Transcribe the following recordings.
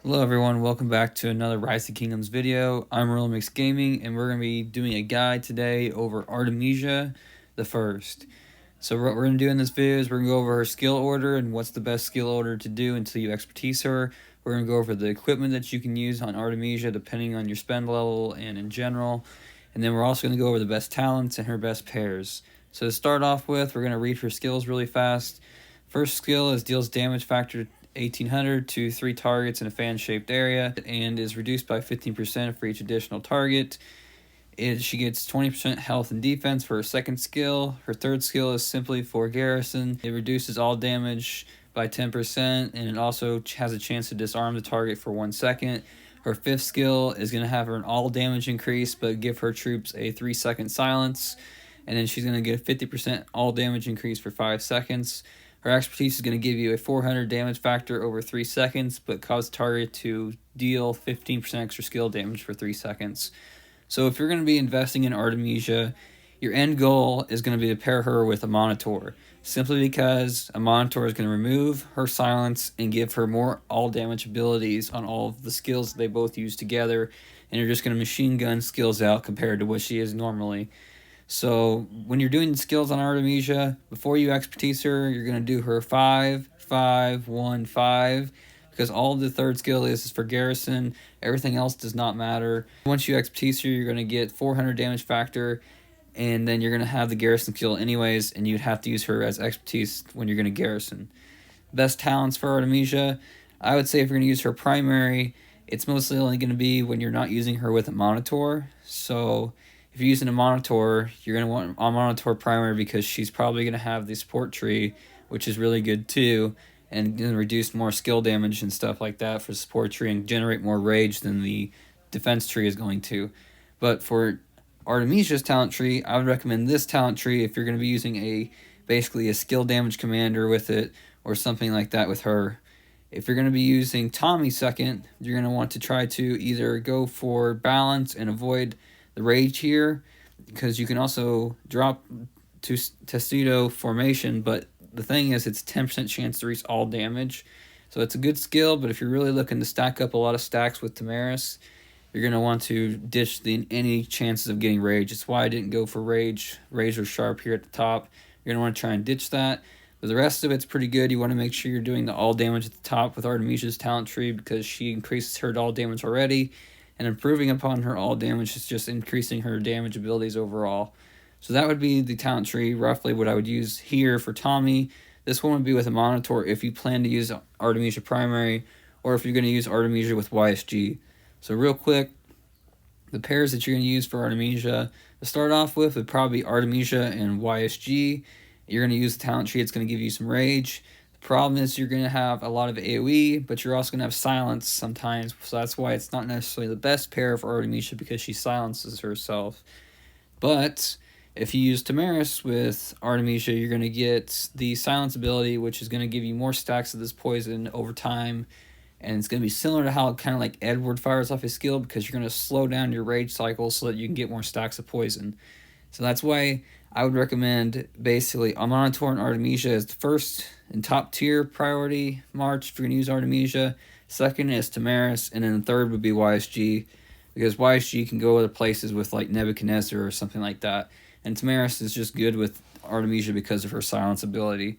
Hello everyone, welcome back to another Rise of Kingdoms video. I'm RoyalMixGaming and we're going to be doing a guide today over Artemisia the First. So what we're going to do in this video is we're going to go over her skill order and what's the best skill order to do until you expertise her. We're going to go over the equipment that you can use on Artemisia depending on your spend level and in general. And then we're also going to go over the best talents and her best pairs. So to start off with, we're going to read her skills really fast. First skill is deals damage factor 1800 to 3 targets in a fan-shaped area and is reduced by 15% for each additional target. She gets 20% health and defense for her second skill. Her third skill is simply for garrison. It reduces all damage by 10% and it also has a chance to disarm the target for 1 second. Her fifth skill is going to have her an all damage increase but give her troops a 3-second silence. And then she's going to get a 50% all damage increase for 5 seconds. Her expertise is going to give you a 400 damage factor over 3 seconds, but cause the target to deal 15% extra skill damage for 3 seconds. So if you're going to be investing in Artemisia, your end goal is going to be to pair her with a Monitor, simply because a Monitor is going to remove her silence and give her more all damage abilities on all of the skills they both use together, and you're just going to machine gun skills out compared to what she is normally. So when you're doing skills on Artemisia, before you expertise her, you're going to do her 5, 5, 1, 5, because all the third skill is for garrison. Everything else does not matter. Once you expertise her, you're going to get 400 damage factor, and then you're going to have the garrison skill anyways, and you'd have to use her as expertise when you're going to garrison. Best talents for Artemisia, I would say if you're going to use her primary, it's mostly only going to be when you're not using her with a Monitor. So if you're using a Monitor, you're going to want a Monitor primary because she's probably going to have the support tree, which is really good too, and going to reduce more skill damage and stuff like that for the support tree and generate more rage than the defense tree is going to. But for Artemisia's talent tree, I would recommend this talent tree if you're going to be using basically a skill damage commander with it or something like that with her. If you're going to be using Tommy second, you're going to want to try to either go for balance and avoid the rage here, because you can also drop to Testudo formation, but the thing is it's 10% chance to reach all damage. So it's a good skill, but if you're really looking to stack up a lot of stacks with Tamaris, you're going to want to ditch any chances of getting rage. That's why I didn't go for rage or sharp here at the top. You're going to want to try and ditch that. But the rest of it's pretty good. You want to make sure you're doing the all damage at the top with Artemisia's talent tree because she increases her all damage already. And improving upon her all damage is just increasing her damage abilities overall. So that would be the talent tree, roughly what I would use here for Tommy. This one would be with a Monitor if you plan to use Artemisia primary, or if you're going to use Artemisia with YSG. So real quick, the pairs that you're going to use for Artemisia, to start off with, would probably be Artemisia and YSG. You're going to use the talent tree, it's going to give you some rage. Problem is you're going to have a lot of AoE, but you're also going to have silence sometimes, so that's why it's not necessarily the best pair for Artemisia because she silences herself. But if you use Tamaris with Artemisia, you're going to get the silence ability, which is going to give you more stacks of this poison over time, and it's going to be similar to how kind of like Edward fires off his skill because you're going to slow down your rage cycle so that you can get more stacks of poison. So that's why I would recommend basically a Monitor and Artemisia as the first and top tier priority march if you're going to use Artemisia. Second is Tamaris, and then the third would be YSG, because YSG can go other places with like Nebuchadnezzar or something like that. And Tamaris is just good with Artemisia because of her silence ability.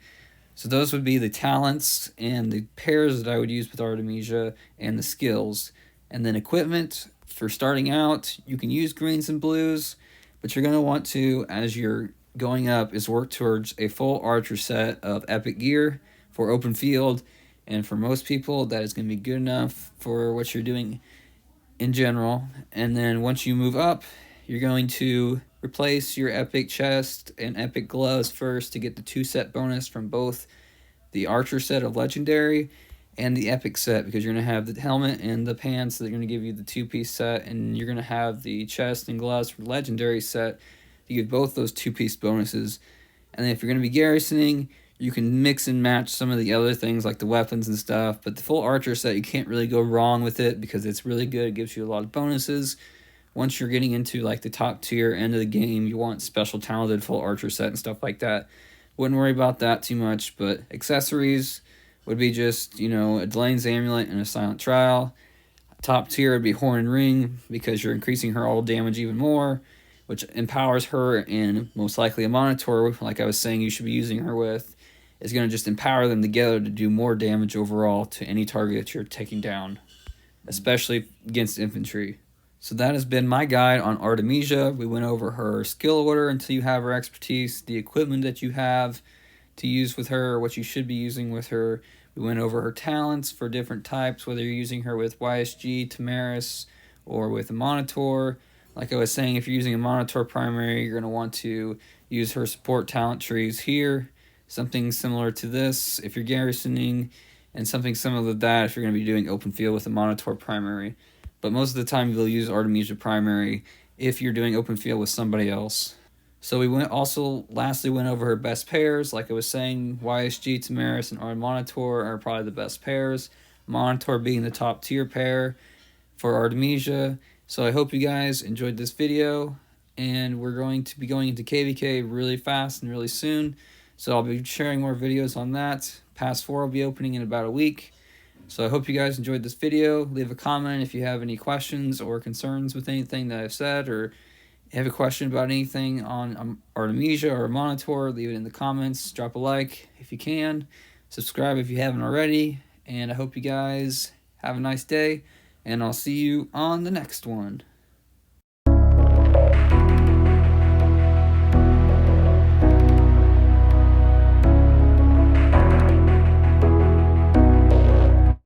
So those would be the talents and the pairs that I would use with Artemisia and the skills. And then equipment, for starting out, you can use greens and blues, but you're going to want to, as you're going up, is work towards a full archer set of epic gear for open field, and for most people that is going to be good enough for what you're doing in general. And then once you move up, you're going to replace your epic chest and epic gloves first to get the 2-set bonus from both the archer set of legendary and the epic set, because you're going to have the helmet and the pants that are going to give you the 2-piece set, and you're going to have the chest and gloves from the legendary set to give both those 2-piece bonuses. And then if you're going to be garrisoning, you can mix and match some of the other things like the weapons and stuff, but the full archer set, you can't really go wrong with it because it's really good. It gives you a lot of bonuses. Once you're getting into like the top tier end of the game, you want special talented full archer set and stuff like that. Wouldn't worry about that too much, but accessories would be just, a Delane's Amulet and a Silent Trial. Top tier would be Horn and Ring, because you're increasing her all damage even more, which empowers her, and most likely a Monitor, like I was saying you should be using her with, is going to just empower them together to do more damage overall to any target that you're taking down, especially against infantry. So that has been my guide on Artemisia. We went over her skill order until you have her expertise, the equipment that you have to use with her, what you should be using with her. We went over her talents for different types, whether you're using her with YSG, Tamaris, or with a Monitor. Like I was saying, if you're using a Monitor primary, you're going to want to use her support talent trees here. Something similar to this if you're garrisoning, and something similar to that if you're going to be doing open field with a Monitor primary. But most of the time you'll use Artemisia primary if you're doing open field with somebody else. So we lastly went over her best pairs. Like I was saying, YSG, Tamaris, and Monitor are probably the best pairs. Monitor being the top tier pair for Artemisia. So I hope you guys enjoyed this video, and we're going to be going into KVK really fast and really soon. So I'll be sharing more videos on that. Pass 4 will be opening in about a week. So I hope you guys enjoyed this video. Leave a comment if you have any questions or concerns with anything that I've said, or have a question about anything on Artemisia or Monitor. Leave it in the comments. Drop a like if you can. Subscribe if you haven't already. And I hope you guys have a nice day, and I'll see you on the next one.